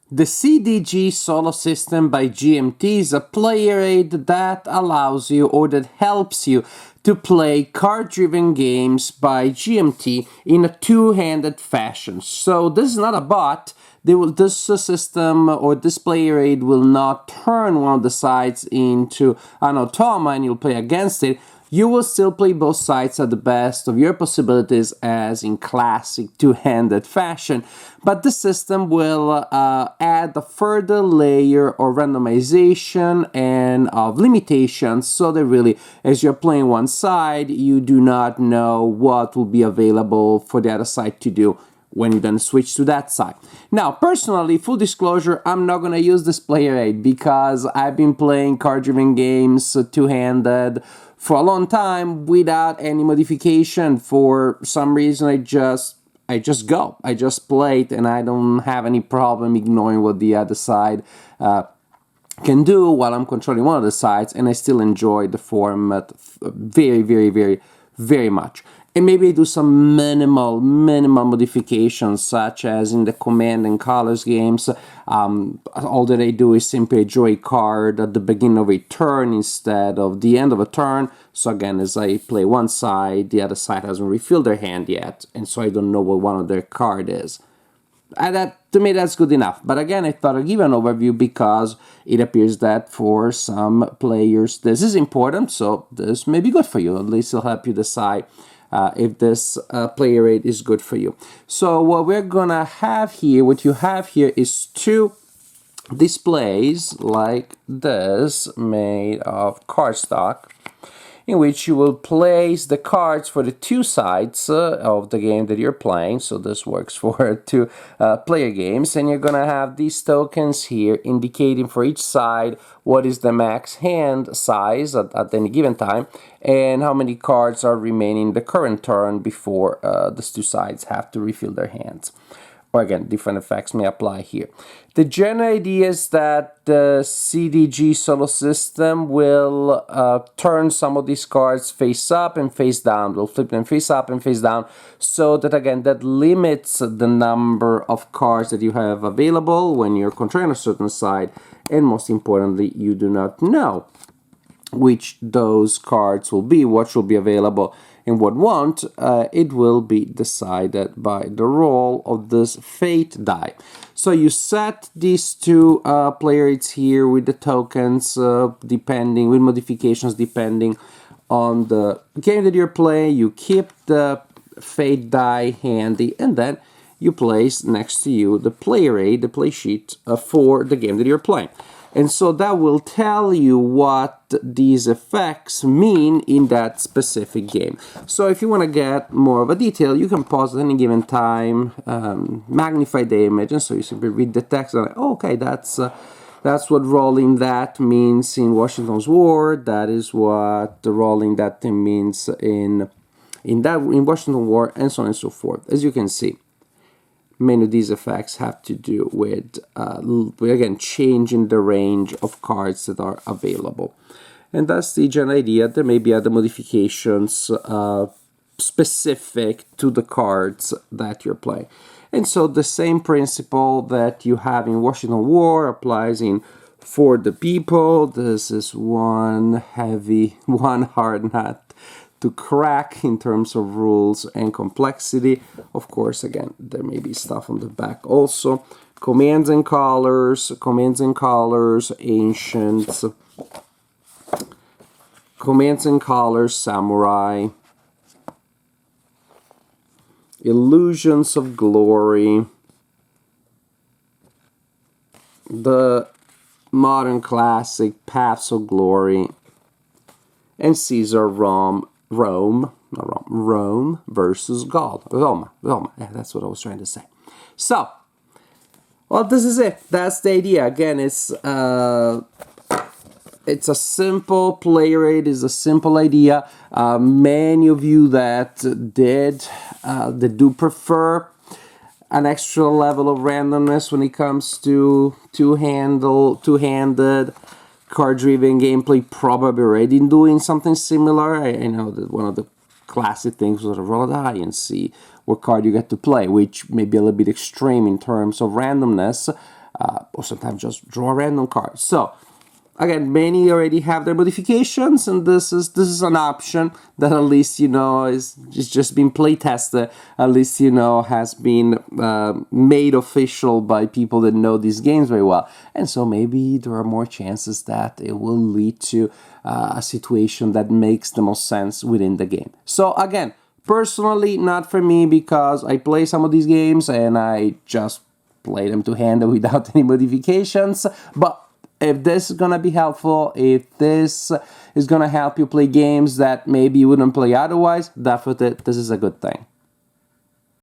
The CDG solo system by GMT is a player aid that allows you or that helps you to play card-driven games by GMT in a two-handed fashion. So this is not a bot. This system or this player aid will not turn one of the sides into an automa and you'll play against it. You will still play both sides at the best of your possibilities as in classic two-handed fashion, but the system will add a further layer of randomization and of limitations so that really, as you're playing one side, you do not know what will be available for the other side to do when you then switch to that side. Now, personally, full disclosure, I'm not going to use this player aid because I've been playing card-driven games two-handed for a long time without any modification. For some reason, I just go. I just play it, and I don't have any problem ignoring what the other side can do while I'm controlling one of the sides, and I still enjoy the format very, very, very, very much. And maybe I do some minimal modifications, such as in the Command and Colors games. All that I do is simply draw a card at the beginning of a turn instead of the end of a turn. So again, as I play one side, the other side hasn't refilled their hand yet, and so I don't know what one of their card is. And to me, that's good enough. But again, I thought I'd give an overview because it appears that for some players this is important, so this may be good for you. At least it'll help you decide if this player aid is good for you. So what we're gonna have here, what you have here is two displays like this made of cardstock, in which you will place the cards for the two sides of the game that you're playing. So this works for two player games, and you're gonna have these tokens here indicating for each side what is the max hand size at any given time and how many cards are remaining the current turn before these two sides have to refill their hands. Or again, different effects may apply here. The general idea is that the CDG solo system will turn some of these cards face up and face down. We'll flip them face up and face down, so that again, that limits the number of cards that you have available when you're controlling a certain side, and most importantly, you do not know which those cards will be, what will be available and what won't. It will be decided by the roll of this fate die. So you set these two player aids here with the tokens depending, with modifications depending on the game that you're playing. You keep the fate die handy, and then you place next to you the player aid, the play sheet for the game that you're playing. And so that will tell you what these effects mean in that specific game. So if you want to get more of a detail, you can pause at any given time, magnify the image, and so you simply read the text and like, oh, okay, that's what rolling that means in Washington's War. That is what the rolling that thing means in Washington War, and so on and so forth. As you can see, many of these effects have to do with, again, changing the range of cards that are available. And that's the general idea. There may be other modifications specific to the cards that you're playing. And so the same principle that you have in Washington War applies in For the People. This is one hard nut to crack in terms of rules and complexity. Of course, again, there may be stuff on the back also. Commands and Colors, Ancients, Commands and Colors, Samurai, Illusions of Glory, the Modern Classic, Paths of Glory, and Caesar Rome versus Gaul. Roma. Yeah, that's what I was trying to say. So, well, this is it. That's the idea. Again, it's a simple player aid. It's a simple idea. Many of you that do prefer an extra level of randomness when it comes to two-handed card-driven gameplay, probably already doing something similar. I know that one of the classic things was to roll a die and see what card you get to play, which may be a little bit extreme in terms of randomness. or sometimes just draw a random card. So again, many already have their modifications, and this is an option that at least is just been play tested. At least has been made official by people that know these games very well, and so maybe there are more chances that it will lead to a situation that makes the most sense within the game. So again, personally, not for me, because I play some of these games and I just play them to hand without any modifications, but if this is gonna be helpful, if this is gonna help you play games that maybe you wouldn't play otherwise, definitely this is a good thing.